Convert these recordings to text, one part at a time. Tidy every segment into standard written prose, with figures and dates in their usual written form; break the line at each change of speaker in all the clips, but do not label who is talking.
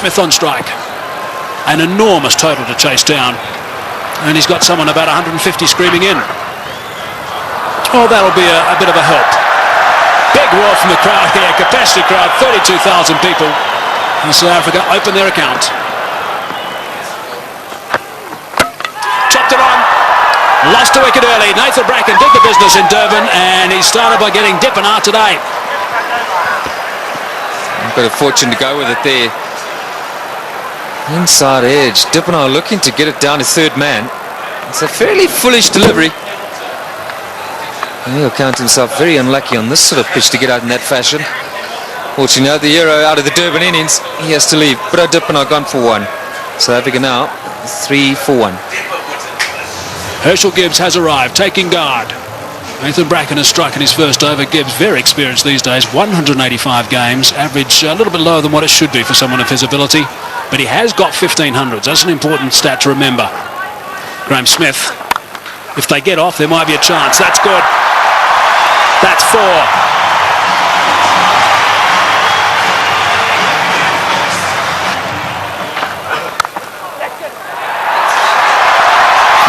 Smith on strike. An enormous total to chase down. And he's got someone about 150 screaming in. Oh, that'll be a bit of a help. Big roar from the crowd here. Capacity crowd, 32,000 people. And South Africa open their account. Chopped it on. Lost a wicket early. Nathan Bracken did the business in Durban, and he started by getting Dippenaar today.
A bit of fortune to go with it there. Inside edge. Dippenaar looking to get it down to third man. It's a fairly foolish delivery. And he'll count himself very unlucky on this sort of pitch to get out in that fashion. Fortunately, the hero out of the Durban innings, he has to leave. But Dippenaar gone for one. South Africa now 3 for 1.
Herschel Gibbs has arrived, taking guard. Nathan Bracken has struck in his first over. Gibbs, very experienced these days, 185 games, average a little bit lower than what it should be for someone of his ability, but he has got 1500s. That's an important stat to remember. Graham Smith, if they get off, there might be a chance. That's good. That's 4.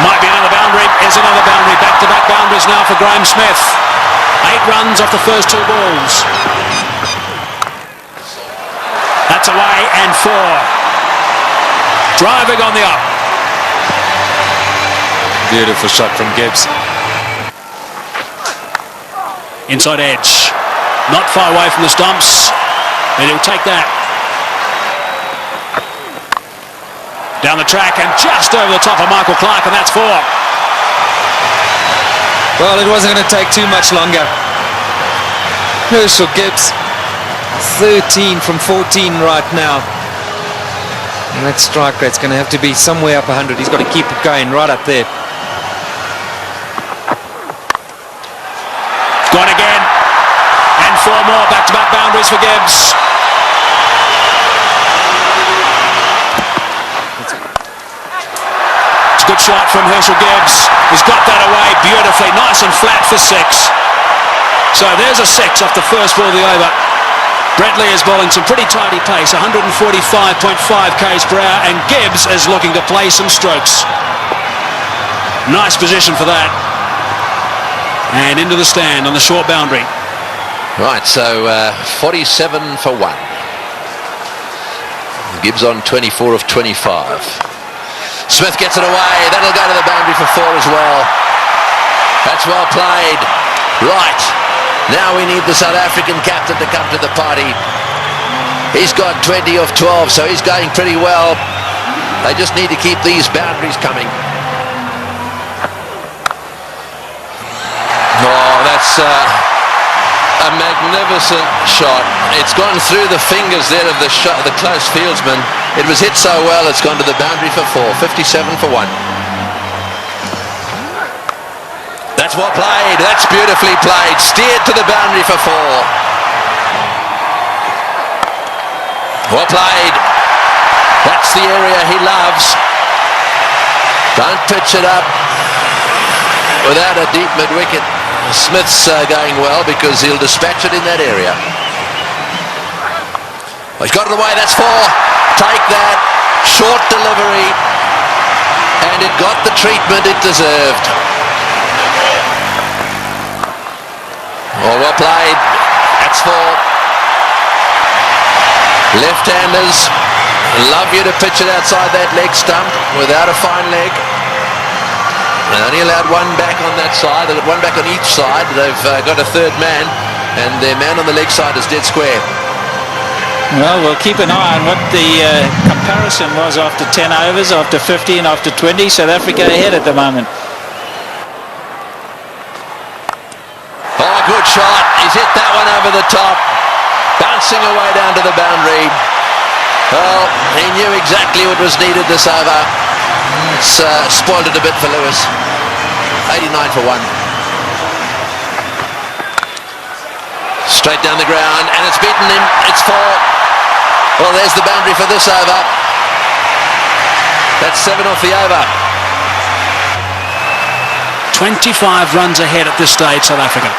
Might be another boundary. Is another boundary. Back-to-back boundaries now for Graham Smith. 8 runs off the first 2 balls. That's away and 4. Driving on the up.
Beautiful shot from Gibbs.
Inside edge. Not far away from the stumps. And he'll take that. Down the track and just over the top of Michael Clark, and that's 4.
Well, it wasn't going to take too much longer. Herschel Gibbs, 13 from 14 right now. And that strike rate's going to have to be somewhere up 100. He's got to keep it going right up there.
Gone again. And 4 more back-to-back boundaries for Gibbs. Good shot from Herschel Gibbs. He's got that away beautifully, nice and flat for 6. So there's a 6 off the first ball of the over. Brett Lee is bowling some pretty tidy pace, 145.5 k's per hour, and Gibbs is looking to play some strokes. Nice position for that. And into the stand on the short boundary.
Right, so 47 for 1. Gibbs on 24 of 25. Smith gets it away. That'll go to the boundary for 4 as well. That's well played. Right. Now we need the South African captain to come to the party. He's got 20 of 12, so he's going pretty well. They just need to keep these boundaries coming. Oh, that's a magnificent shot. It's gone through the fingers there of the close fieldsman. It was hit so well, it's gone to the boundary for 4. 57 for 1. That's well played. That's beautifully played. Steered to the boundary for 4. Well played. That's the area he loves. Don't pitch it up without a deep mid-wicket. Smith's going well because he'll dispatch it in that area. Well, he's got it away. That's 4. Take that. Short delivery. And it got the treatment it deserved. Oh, well played. That's 4. Left-handers love you to pitch it outside that leg stump without a fine leg. They only allowed 1 back on that side. They've got 1 back on each side. They've got a third man, and their man on the leg side is dead square.
Well, we'll keep an eye on what the comparison was after 10 overs, after 50 and after 20. South Africa ahead at the moment.
Oh, good shot. He's hit that one over the top. Bouncing away down to the boundary. Well, he knew exactly what was needed this over. It's spoiled it a bit for Lewis. 89 for 1. Straight down the ground, and it's beaten him. It's 4. Well, there's the boundary for this over. That's 7 off the over.
25 runs ahead at this stage, South Africa.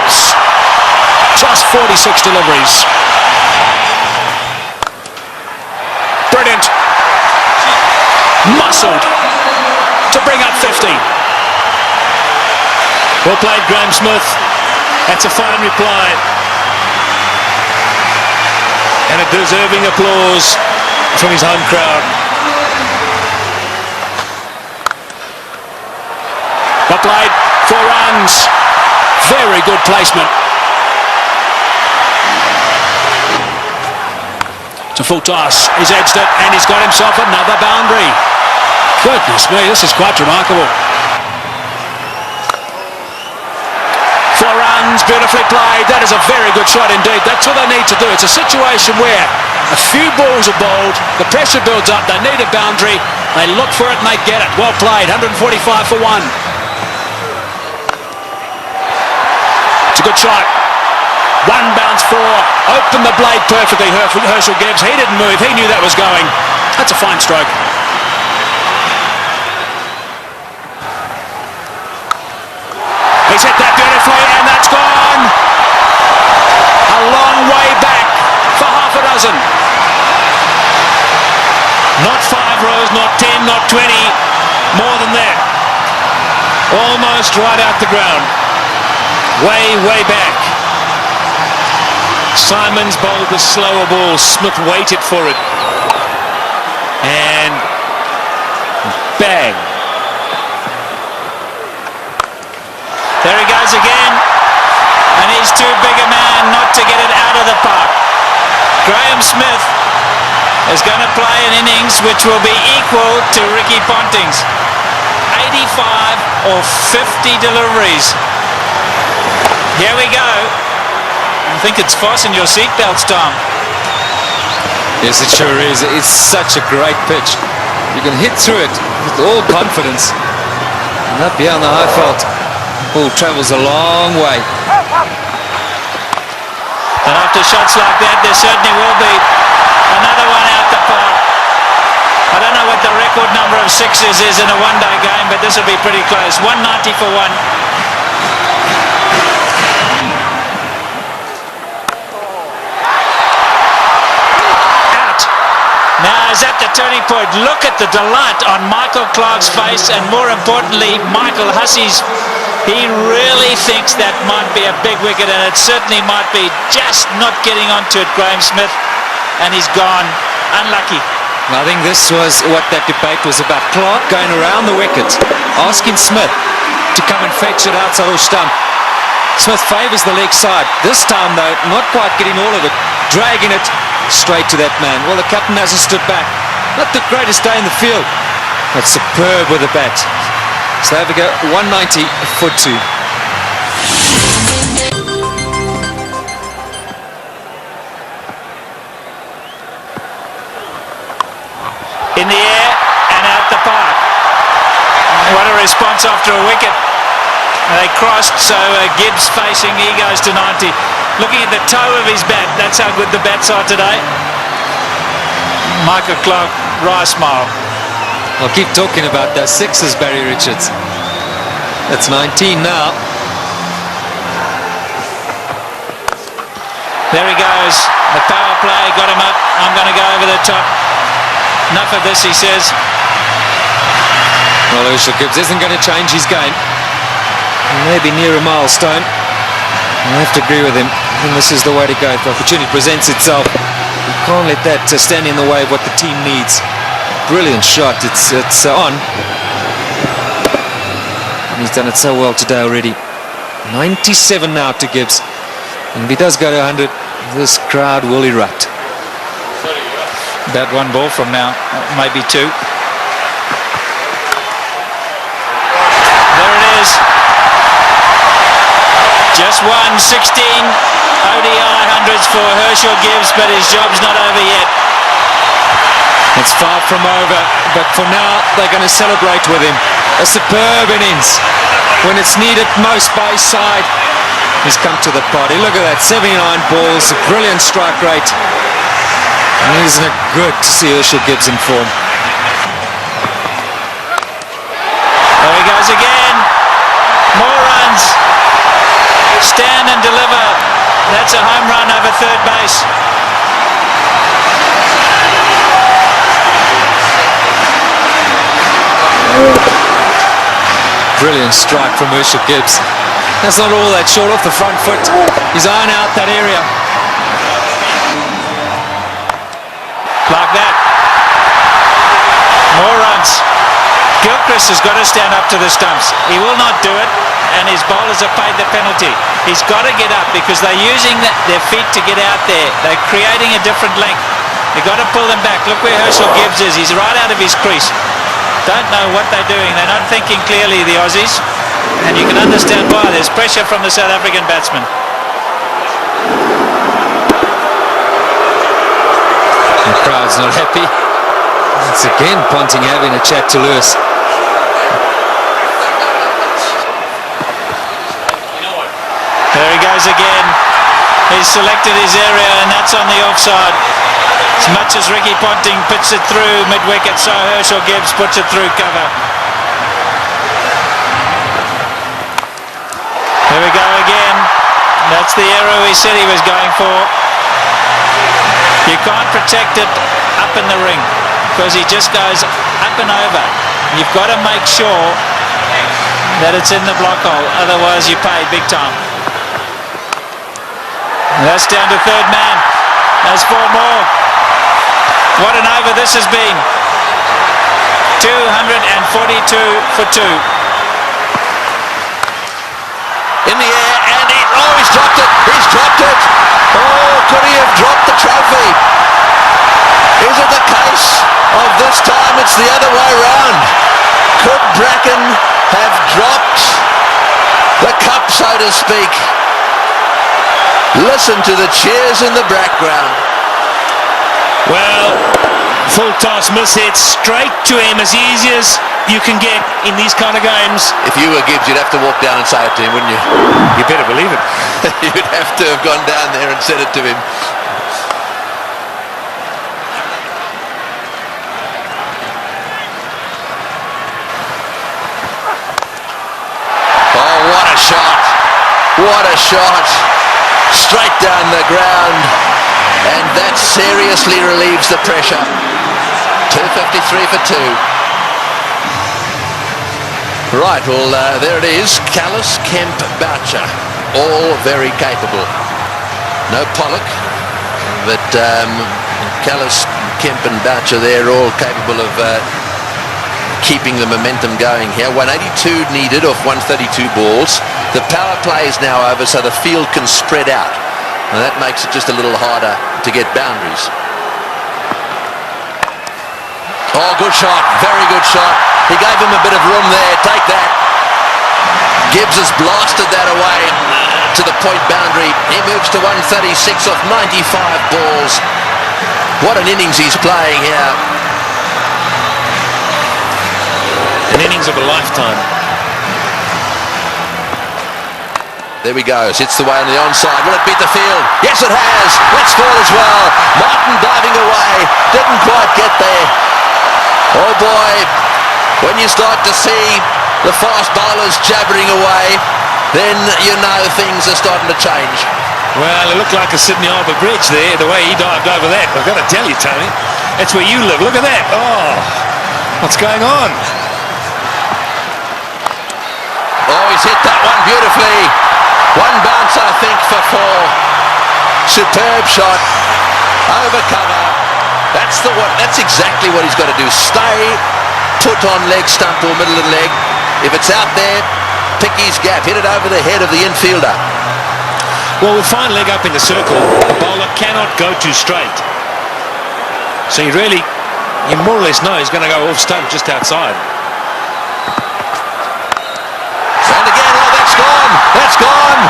Gibbs. Just 46 deliveries. Brilliant. Muscled to bring up 50.
Well played, Graham Smith. That's a fine reply. And a deserving applause from his home crowd.
Well played. 4 runs. Very good placement. To full toss. He's edged it and he's got himself another boundary. Goodness me, this is quite remarkable. 4 runs, beautifully played. That is a very good shot indeed. That's all they need to do. It's a situation where a few balls are bowled, the pressure builds up, they need a boundary, they look for it and they get it. Well played, 145 for 1. It's a good shot. 1 bounce 4. Opened the blade perfectly, Herschel Gibbs. He didn't move, he knew that was going. That's a fine stroke. He's hit that beautifully and that's gone. A long way back for half a dozen.
Not 5 rows, not 10, not 20. More than that. Almost right out the ground. Way, way back. Simons bowled the slower ball. Smith waited for it. And bang.
There he goes again. And he's too big a man not to get it out of the park. Graham Smith is going to play an innings which will be equal to Ricky Ponting's. 85 or 50 deliveries. Here we go. I think it's fasten your seatbelts, Tom.
Yes, it sure is. It's such a great pitch. You can hit through it with all confidence. And up here on the high fault, ball travels a long way.
And after shots like that, there certainly will be another one out the park. I don't know what the record number of sixes is in a one-day game, but this will be pretty close. 190 for 1. Now is at the turning point. Look at the delight on Michael Clarke's face, and more importantly, Michael Hussey's. He really thinks that might be a big wicket, and it certainly might be. Just not getting onto it, Graham Smith, and he's gone. Unlucky.
I think this was what that debate was about. Clarke going around the wicket, asking Smith to come and fetch it outside the stump. Smith favours the leg side. This time, though, not quite getting all of it, dragging it straight to that man. Well, the captain hasn't stood back. Not the greatest day in the field, but superb with the bat. So there we go, 190 for 2.
In the air and out the park. What a response after a wicket. They crossed, so Gibbs facing, he goes to 90. Looking at the toe of his bat, that's how good the bats are today. Michael Clarke, wry smile.
I'll keep talking about those sixes, Barry Richards. That's 19 now.
There he goes. The power play got him up. I'm going to go over the top. Enough of this, he says.
Well, Herschel Gibbs isn't going to change his game. Maybe near a milestone. I have to agree with him. I think this is the way to go. If the opportunity presents itself, you can't let that stand in the way of what the team needs. Brilliant shot. It's on. And he's done it so well today already. 97 now to Gibbs. And if he does go to 100, this crowd will erupt.
About 1 ball from now, maybe 2. There it is. Just 16 ODI hundreds for Herschel Gibbs, but his job's not over yet.
It's far from over, but for now they're going to celebrate with him. A superb innings. When it's needed most by his side, he's come to the party. Look at that, 79 balls, a brilliant strike rate. And isn't it good to see Herschel Gibbs in form?
There he goes again. More runs. Stand and That's a home run over third base.
Brilliant strike from Herschel Gibbs. That's not all that short off the front foot. He's eyeing out that area.
Like that. More runs. Gilchrist has got to stand up to the stumps. He will not do it, and his bowlers have paid the penalty. He's got to get up because they're using their feet to get out there. They're creating a different length. They've got to pull them back. Look where Herschel Gibbs is. He's right out of his crease. Don't know what they're doing. They're not thinking clearly, the Aussies. And you can understand why. There's pressure from the South African batsman.
The crowd's not happy. It's again Ponting having a chat to Lewis.
There he goes again. He's selected his area, and that's on the offside. As much as Ricky Ponting puts it through mid-wicket, so Herschel Gibbs puts it through cover. Here we go again. That's the arrow he said he was going for. You can't protect it up in the ring because he just goes up and over. You've got to make sure that it's in the block hole, otherwise you pay big time. And that's down to third man. There's 4 more. What an over this has been. 242 for 2.
In the air, and he's dropped it. He's dropped it. Oh, could he have dropped the trophy? Is it the case of this time it's the other way round? Could Bracken have dropped the cup, so to speak? Listen to the cheers in the background.
Well, full toss, miss hit, straight to him, as easy as you can get in these kind of games.
If you were Gibbs, you'd have to walk down and say it to him, wouldn't you?
You better believe it.
You'd have to have gone down there and said it to him. Oh, what a shot. What a shot. Straight down the ground. And that seriously relieves the pressure. 253 for 2. Right, well, there it is. Kallis, Kemp, Boucher, all very capable. No Pollock, but Kallis, Kemp and Boucher, they're all capable of keeping the momentum going here. 182 needed off 132 balls. The power play is now over, so the field can spread out. And that makes it just a little harder to get boundaries. Oh, good shot. Very good shot. He gave him a bit of room there. Take that. Gibbs has blasted that away to the point boundary. He moves to 136 off 95 balls. What an innings he's playing here.
An innings of a lifetime.
There we go. Hits the way on the onside. Will it beat the field? Yes, it has. Let's score as well. Martin diving away. Didn't quite get there. Oh boy, when you start to see the fast bowlers jabbering away, then you know things are starting to change.
Well, it looked like a Sydney Harbour Bridge there, the way he dived over that. I've got to tell you, Tony, that's where you live. Look at that. Oh, what's going on?
Oh, he's hit that one beautifully. One bounce, I think, for 4. Superb shot. Over cover. That's exactly what he's got to do. Stay put on leg stump or middle of the leg. If it's out there, pick his gap. Hit it over the head of the infielder.
Well, with fine leg up in the circle, the bowler cannot go too straight. So you more or less know he's going to go off stump just outside.
And again, oh, that's gone. That's gone.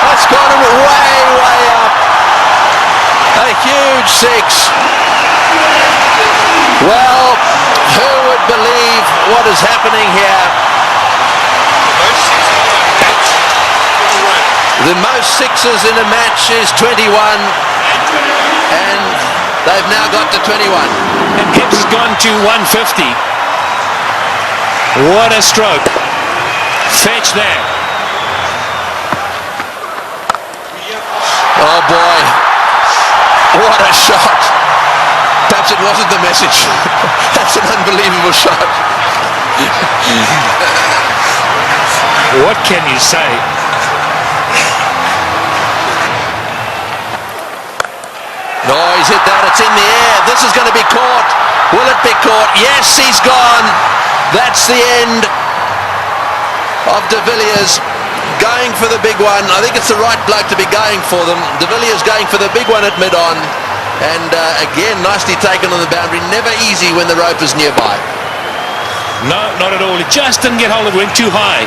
That's gone and way, way up. A huge 6. Well, who would believe what is happening here? The most 6s in a match is 21, and they've now got to 21.
And Gibbs has gone to 150. What a stroke. Fetch there.
Oh boy, what a shot. Perhaps it wasn't the message. That's an unbelievable shot.
What can you say?
No, he's hit that. It's in the air. This is going to be caught. Will it be caught? Yes, he's gone. That's the end of De Villiers going for the big one. I think it's the right bloke to be going for them. De Villiers going for the big one at mid-on. And again, nicely taken on the boundary. Never easy when the rope is nearby.
No, not at all. He just didn't get hold of it, went too high.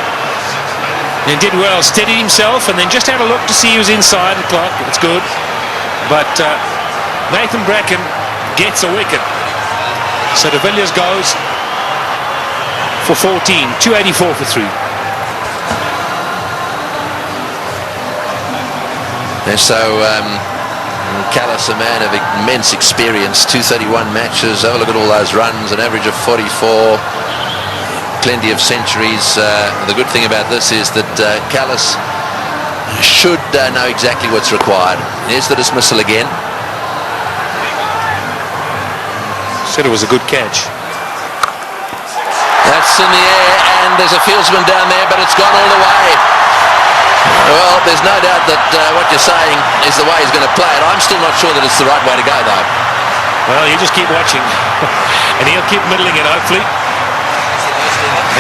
And did well, steadied himself, and then just had a look to see he was inside the clock. It's good. But Nathan Bracken gets a wicket. So De Villiers goes for 14, 284 for 3.
And so Callis, a man of immense experience, 231 matches. Have a look at all those runs, an average of 44, plenty of centuries. The good thing about this is that Callis should know exactly what's required. Here's the dismissal again.
Said it was a good catch.
That's in the air, and there's a fieldsman down there, but it's gone all the way. Well, there's no doubt that what you're saying is the way he's going to play it. I'm still not sure that it's the right way to go, though.
Well, you just keep watching. And he'll keep middling it, hopefully.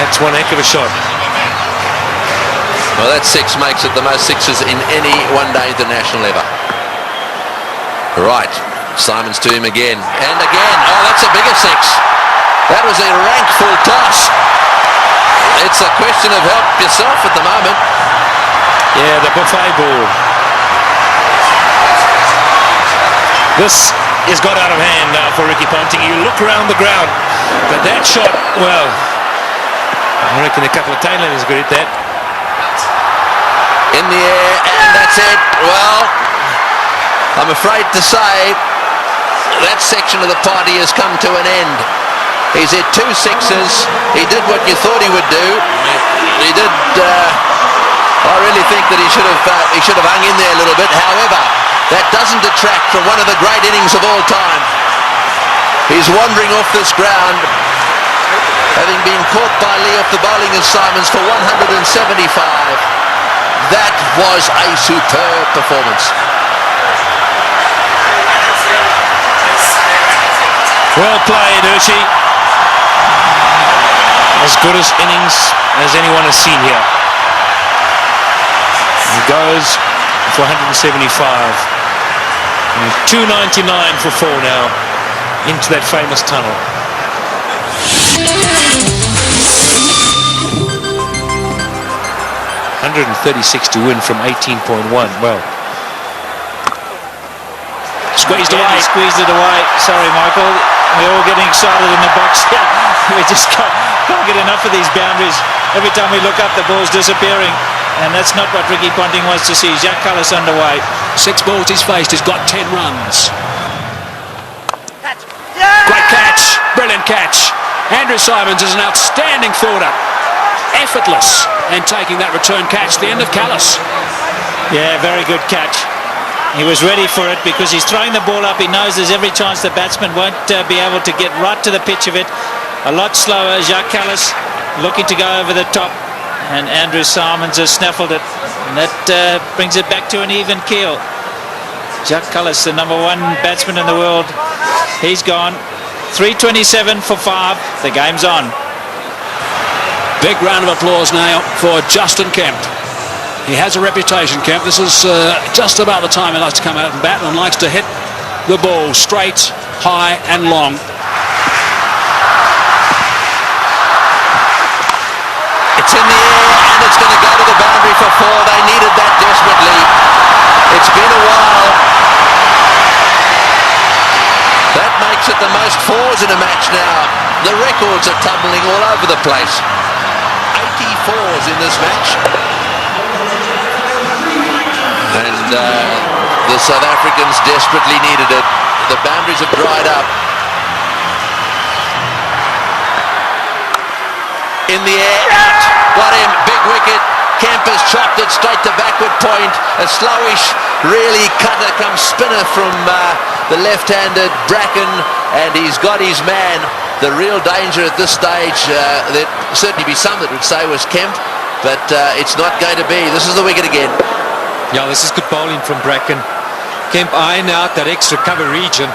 That's one heck of a shot.
Well, that six makes it the most sixes in any one-day international ever. Right, Simons to him again. And again. Oh, that's a bigger six. That was a rank full toss. It's a question of help yourself at the moment.
Yeah, the buffet ball. This has got out of hand now for Ricky Ponting. You look around the ground, but that shot, well, I reckon a couple of tailenders could hit that.
In the air, and that's it. Well, I'm afraid to say that section of the party has come to an end. He's hit 2 sixes. He did what you thought he would do. He did. I really think that he should have hung in there a little bit. However, that doesn't detract from one of the great innings of all time. He's wandering off this ground, having been caught by Lee off the bowling of Simons for 175. That was a superb performance.
Well played, Hershey. As good as innings as anyone has seen here. He goes for 175. And 299 for 4 now into that famous tunnel. 136 to win from 18.1. Well,
Squeezed away.
He squeezed it away. Sorry, Michael. We're all getting excited in the box here. We just can't get enough of these boundaries. Every time we look up, the ball's disappearing. And that's not what Ricky Ponting wants to see. Jacques Kallis underway.
6 balls he's faced. He's got 10 runs. Great catch. Brilliant catch. Andrew Simons is an outstanding fielder. Effortless. And taking that return catch. The end of Kallis.
Yeah, very good catch. He was ready for it because he's throwing the ball up. He knows there's every chance the batsman won't be able to get right to the pitch of it. A lot slower. Jacques Kallis looking to go over the top. And Andrew Simons has snaffled it. And that brings it back to an even keel. Jacques Kallis, the number 1 batsman in the world. He's gone. 327 for 5. The game's on.
Big round of applause now for Justin Kemp. He has a reputation, Kemp. This is just about the time he likes to come out and bat and likes to hit the ball straight, high and long.
It's in the air and it's going to go to the boundary for 4. They needed that desperately. It's been a while. That makes it the most 4s in a match now. The records are tumbling all over the place. 84s in this match. And the South Africans desperately needed it. The boundaries have dried up. In the air, out. Got him, big wicket. Kemp has chopped it straight to backward point. A slowish really cutter come spinner from the left-handed Bracken, and he's got his man. The real danger at this stage, there'd certainly be some that would say was Kemp, but it's not going to be. This is the wicket again.
Yeah, this is good bowling from Bracken. Kemp eyeing out that extra cover region,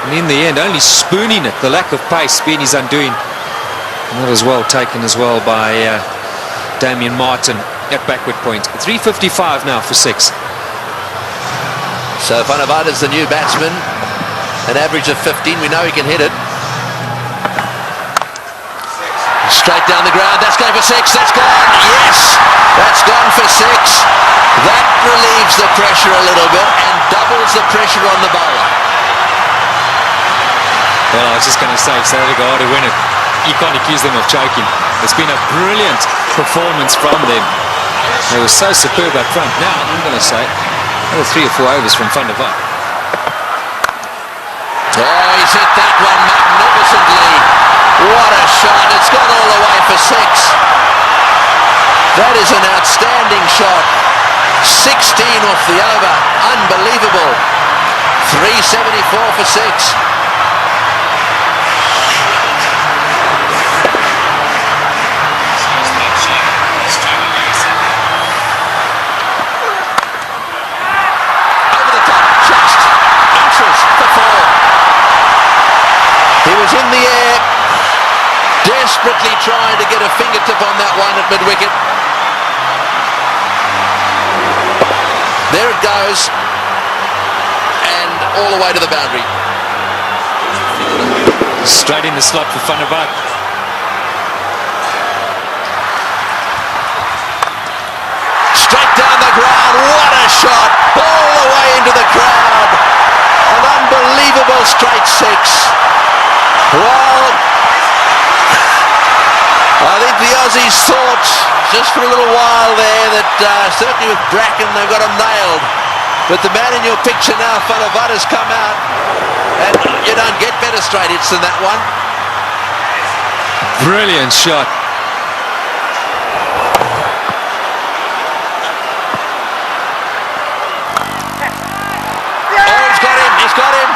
and in the end only spooning it. The lack of pace being his undoing. And that was well taken as well by Damien Martin at backward point. 3:55 now for 6.
So Van der Vaart is the new batsman, an average of 15. We know he can hit it. Straight down the ground, that's going for 6, that's gone, yes, that's gone for 6. That relieves the pressure a little bit and doubles the pressure on the bowler.
Well, I was just going to say, if South Africa are to win it, you can't accuse them of choking. It's been a brilliant performance from them. They were so superb up front. Now, I'm going to say, another 3 or 4 overs from Van der Vaart.
Oh, he's hit that one magnificently. What a shot. It's gone all the way for 6. That is an outstanding shot. 16 off the over. Unbelievable. 374 for 6. Over the top. Just inches for 4. He was in the air, desperately trying to get a fingertip on that one at mid-wicket. There it goes, and all the way to the boundary.
Straight in the slot for Van der Vaart.
Straight down the ground, what a shot, all the way into the crowd. An unbelievable straight 6. Well, I think the Aussies thought just for a little while there that certainly with Bracken they've got him nailed. But the man in your picture now, Van der Vaart, has come out, and you don't get better straight hits than that one.
Brilliant shot.
Oh, he's got him.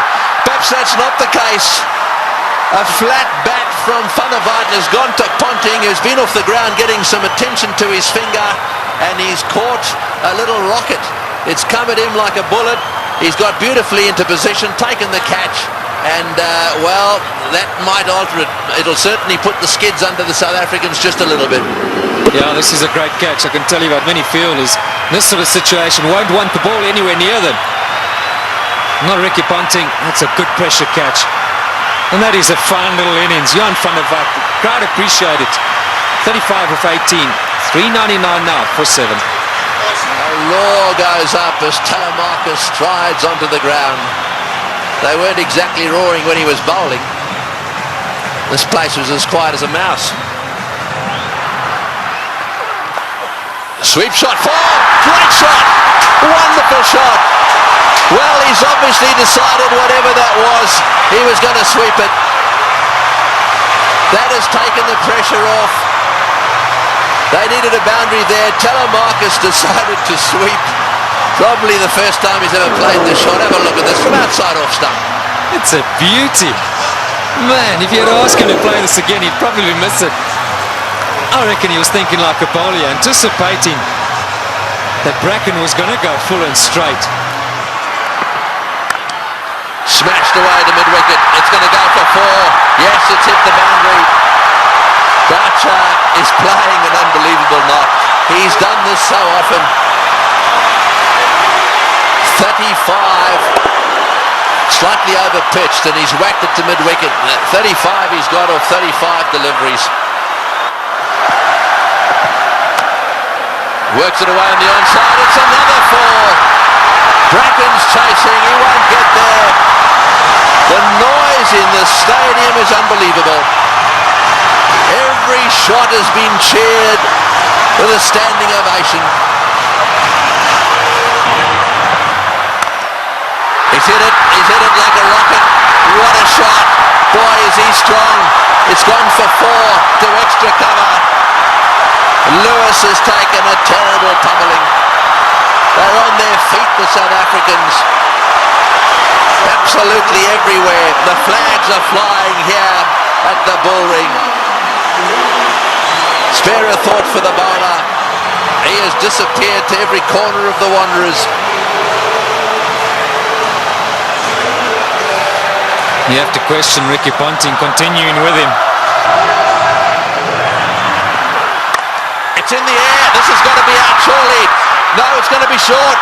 Perhaps that's not the case. A flat bat from Van der Vaart has gone to Ponting, who's been off the ground getting some attention to his finger, and he's caught a little rocket. It's come at him like a bullet. He's got beautifully into position, taken the catch, and well, that might alter it. It'll certainly put the skids under the South Africans just a little bit.
Yeah, this is a great catch. I can tell you about many fielders in this sort of situation won't want the ball anywhere near them. Not Ricky Ponting. That's a good pressure catch. And that is a fine little innings. Jan van der Vaart, the crowd appreciate it. 35 of 18. 399 now for 7.
A roar goes up as Telemarcus strides onto the ground. They weren't exactly roaring when he was bowling. This place was as quiet as a mouse. Sweep shot, 4, great shot, wonderful shot. Well, he's obviously decided whatever that was, he was going to sweep it. That has taken the pressure off. They needed a boundary there. Telemarcus decided to sweep. Probably the first time he's ever played the shot. Have a look at this from outside off stump.
It's a beauty. Man, if you had asked him to play this again, he'd probably miss it. I reckon he was thinking like a bowler, anticipating that Bracken was going to go full and straight.
Smashed away to mid-wicket. It's going to go for 4. Yes, it's hit the boundary. Garcha is playing an unbelievable knock. He's done this so often. 35. Slightly over-pitched, and he's whacked it to mid-wicket. 35 he's got off 35 deliveries. Works it away on the onside. It's another 4. Bracken's chasing. He won't get there. The noise in the stadium is unbelievable. Every shot has been cheered with a standing ovation. He's hit it like a rocket. What a shot. Boy, is he strong. It's gone for 4 to extra cover. Lewis has taken a terrible pummeling. They're on their feet, the South Africans. Absolutely everywhere. The flags are flying here at the bull ring. Spare a thought for the bowler. He has disappeared to every corner of the Wanderers.
You have to question Ricky Ponting continuing with him.
It's in the air. This has got to be out surely. No, it's going to be short.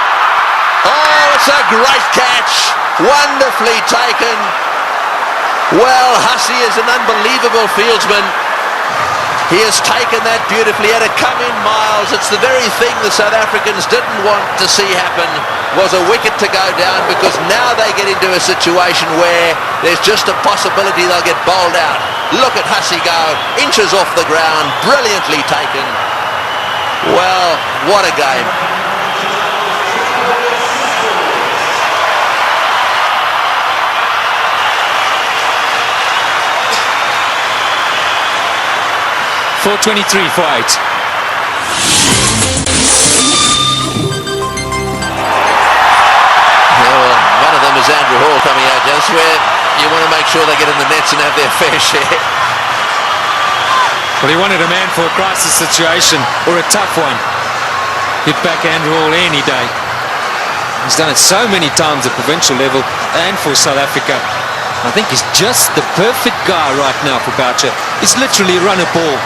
Oh, it's a great catch. Wonderfully taken. Well, Hussey is an unbelievable fieldsman. He has taken that beautifully. He had to come in miles. It's the very thing the South Africans didn't want to see happen, was a wicket to go down, because now they get into a situation where there's just a possibility they'll get bowled out. Look at Hussey go, inches off the ground, brilliantly taken. Well, what a game.
.423 for 8.
Well, one of them is Andrew Hall coming out. That's where you want to make sure they get in the nets and have their fair share.
Well, he wanted a man for a crisis situation, or a tough one. He'd back Andrew Hall any day. He's done it so many times at provincial level and for South Africa. I think he's just the perfect guy right now for Boucher. He's literally run a ball.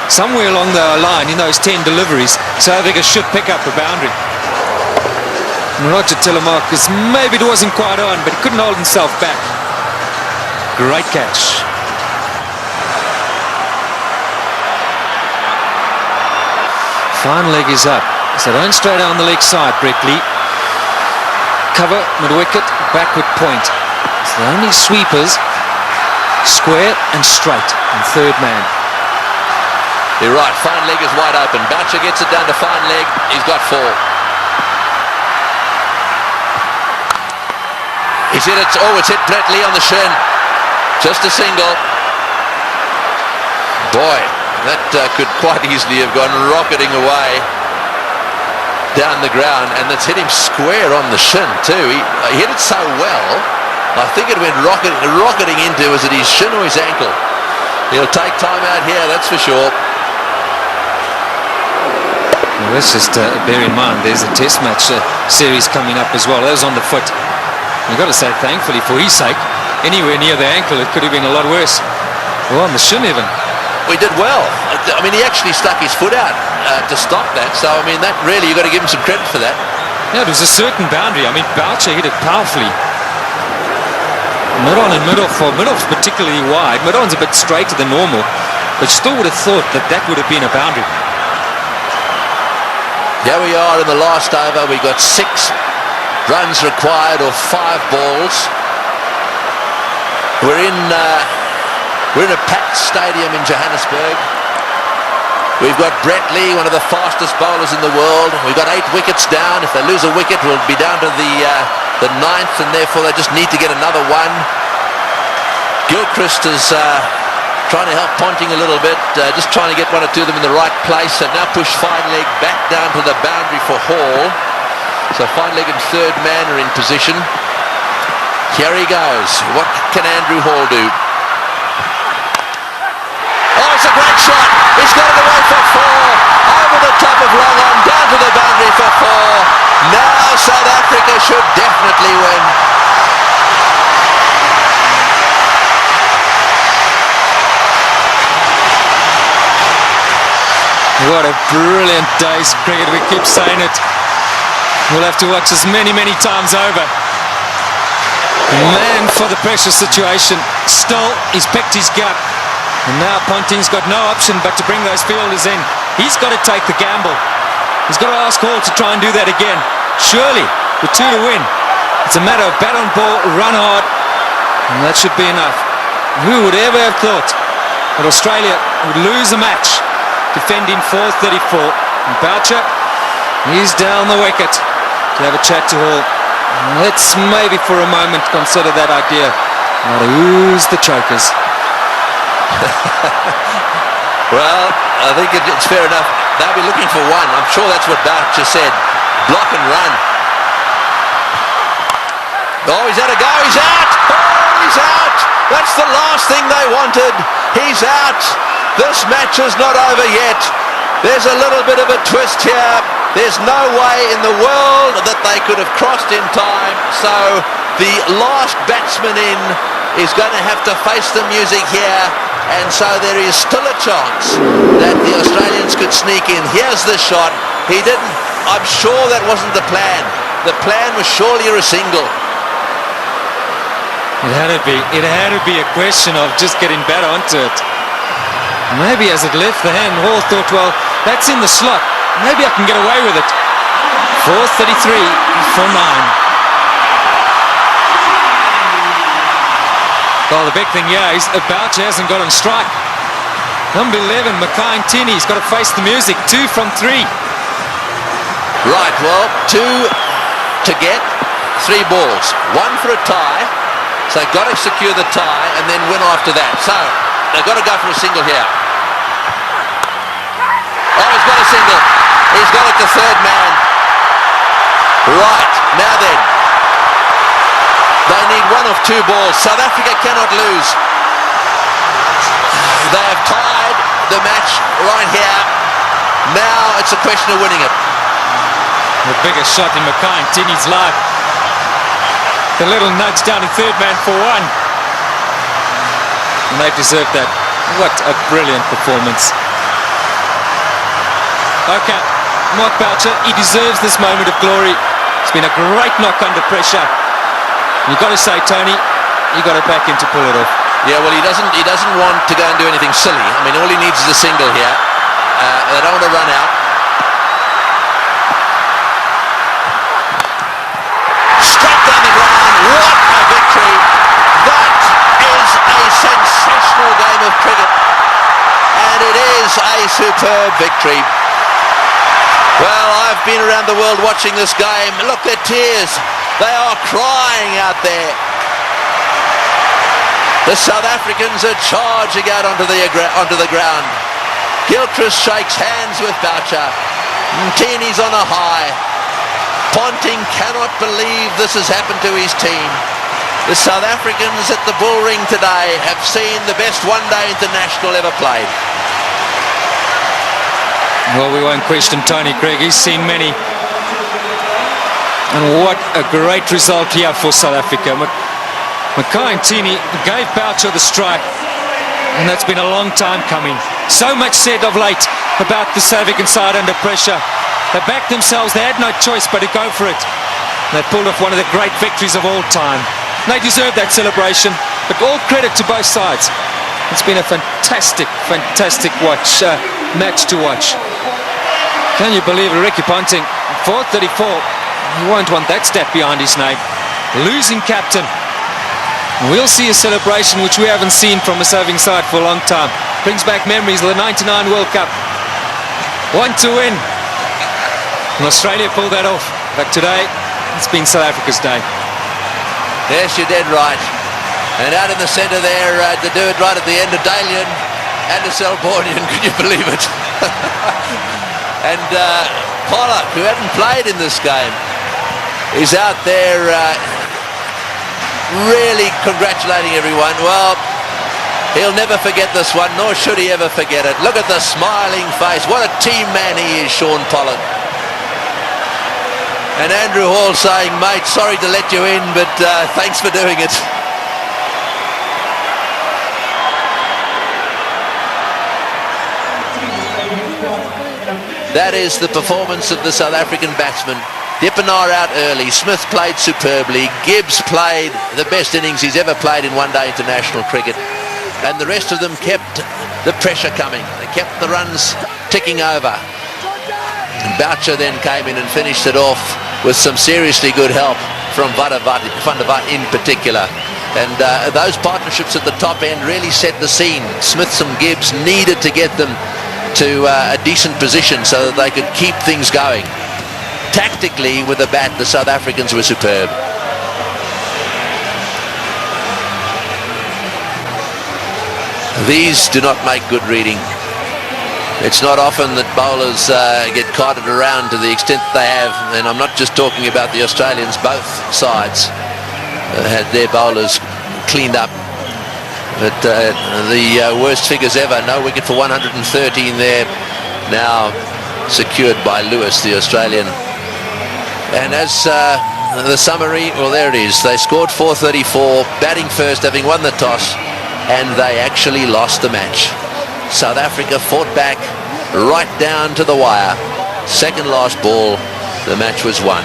Somewhere along the line in those 10 deliveries, South Africa should pick up a boundary. And Roger Telemarcus, maybe it wasn't quite on, but he couldn't hold himself back. Great catch. Fine leg is up. So don't stray down the leg side, Brett Lee. Cover, mid-wicket, backward point. So the only sweepers, square and straight, and third man.
You're right, fine leg is wide open. Boucher gets it down to fine leg. He's got 4. He's hit it. Oh, it's hit Brett Lee on the shin. Just a single. Boy, that could quite easily have gone rocketing away down the ground, and that's hit him square on the shin too. He hit it so well, I think it went rocketing into, was it his shin or his ankle? He'll take time out here, that's for sure.
Well, let's just bear in mind there's a test match series coming up as well. That was on the foot. You've got to say thankfully for his sake, anywhere near the ankle it could have been a lot worse. Well, on the shin even.
We did well. I mean, he actually stuck his foot out to stop that. So, I mean, that really, you've got to give him some credit for that.
Yeah, it was a certain boundary. I mean, Boucher hit it powerfully. Mid-on and mid-off, well, mid-off's particularly wide. Mid-on's a bit straighter than normal, but still would have thought that that would have been a boundary.
Here we are in the last over. We got 6 runs required, or 5 balls. We're in a packed stadium in Johannesburg. We've got Brett Lee, one of the fastest bowlers in the world. We've got 8 wickets down. If they lose a wicket, we'll be down to the 9th, and therefore they just need to get another one. Gilchrist is trying to help Ponting a little bit, just trying to get 1 or 2 of them in the right place, and now push fine leg back down to the boundary for Hall. So fine leg and third man are in position. Here he goes. What can Andrew Hall do? Oh, it's a great shot. He's got it away for 4. Over the top of long on, down to the boundary for 4. Now South Africa should definitely win.
What a brilliant day's cricket. We keep saying it. We'll have to watch this many, many times over. Man for the pressure situation. Still, he's picked his gap. And now Ponting's got no option but to bring those fielders in. He's got to take the gamble. He's got to ask Hall to try and do that again. Surely, with 2 to win, it's a matter of bat on ball, run hard, and that should be enough. Who would ever have thought that Australia would lose a match defending 434? And Boucher, he's down the wicket to have a chat to Hall. Let's maybe for a moment consider that idea. Now to ooze the chokers.
Well, I think it's fair enough. They'll be looking for 1. I'm sure that's what Boucher said. block and run. Oh, he's had a go. He's out. Oh, he's out. That's the last thing they wanted. He's out. This match is not over yet. There's a little bit of a twist here. There's no way in the world that they could have crossed in time. So the last batsman in is going to have to face the music here. And so there is still a chance that the Australians could sneak in. Here's the shot. He didn't. I'm sure that wasn't the plan. The plan was surely a single.
It had to be a question of just getting better onto it. Maybe as it left the hand, Hall thought, well, that's in the slot. Maybe I can get away with it. 4:33 for 9. Well, the big thing here is Boucher hasn't got on strike. Number 11, Mackay Ntini's got to face the music. 2 from 3.
Right, well, 2 to get, 3 balls. 1 for a tie. So they've got to secure the tie and then win after that. So they've got to go for a single here. Oh, he's got a single. He's got it to third man. Right, now then. They need 1 of 2 balls. South Africa cannot lose. They have tied the match right here. Now it's a question of winning it.
The biggest shot in Mackay Ntini's life. The little nudge down to third man for 1. And they deserve that. What a brilliant performance. Okay, Mark Boucher, he deserves this moment of glory. It's been a great knock under pressure. You've got to say, Tony, you got to back him to pull it off.
Yeah, well, he doesn't want to go and do anything silly. I mean, all he needs is a single here. They don't want to run out. Straight down the ground. What a victory. That is a sensational game of cricket. And it is a superb victory. Well, I've been around the world watching this game. Look, their tears. They are crying out there. The South Africans are charging out onto the ground. Gilchrist shakes hands with Boucher. Ntini's on a high. Ponting cannot believe this has happened to his team. The South Africans at the Bullring today have seen the best one-day international ever played.
Well, we won't question Tony Craig. He's seen many. And what a great result here for South Africa. Mackay Ntini gave Boucher the strike, and that's been a long time coming. So much said of late about the South African side under pressure. They backed themselves. They had no choice but to go for it. They pulled off one of the great victories of all time. They deserve that celebration, but all credit to both sides. It's been a fantastic match to watch. Can you believe it? Ricky Ponting, 4:34. You won't want that step behind his name. Losing captain. We'll see a celebration which we haven't seen from a serving side for a long time. Brings back memories of the '99 World Cup. 1 to win. And Australia pulled that off. But today, it's been South Africa's day.
Yes, you're dead right. And out in the centre there, to do it right at the end of Dalian and the Selbornian, could you believe it? And Pollock, who hadn't played in this game, is out there really congratulating everyone. Well, he'll never forget this one, nor should he ever forget it. Look at the smiling face. What a team man he is, Shaun Pollock. And Andrew Hall saying, mate, sorry to let you in, but thanks for doing it. That is the performance of the South African batsmen. Dippenaar out early. Smith played superbly. Gibbs played the best innings he's ever played in one-day international cricket. And the rest of them kept the pressure coming. They kept the runs ticking over. And Boucher then came in and finished it off with some seriously good help from Van der Vaart in particular. And those partnerships at the top end really set the scene. Smith and Gibbs needed to get them to a decent position so that they could keep things going. Tactically, with the bat, the South Africans were superb. These do not make good reading. It's not often that bowlers get carted around to the extent they have, and I'm not just talking about the Australians. Both sides had their bowlers cleaned up. But the worst figures ever, no wicket for 113 there, now secured by Lewis, the Australian. And as the summary, well, there it is. They scored 434, batting first, having won the toss, and they actually lost the match. South Africa fought back right down to the wire. Second last ball, the match was won.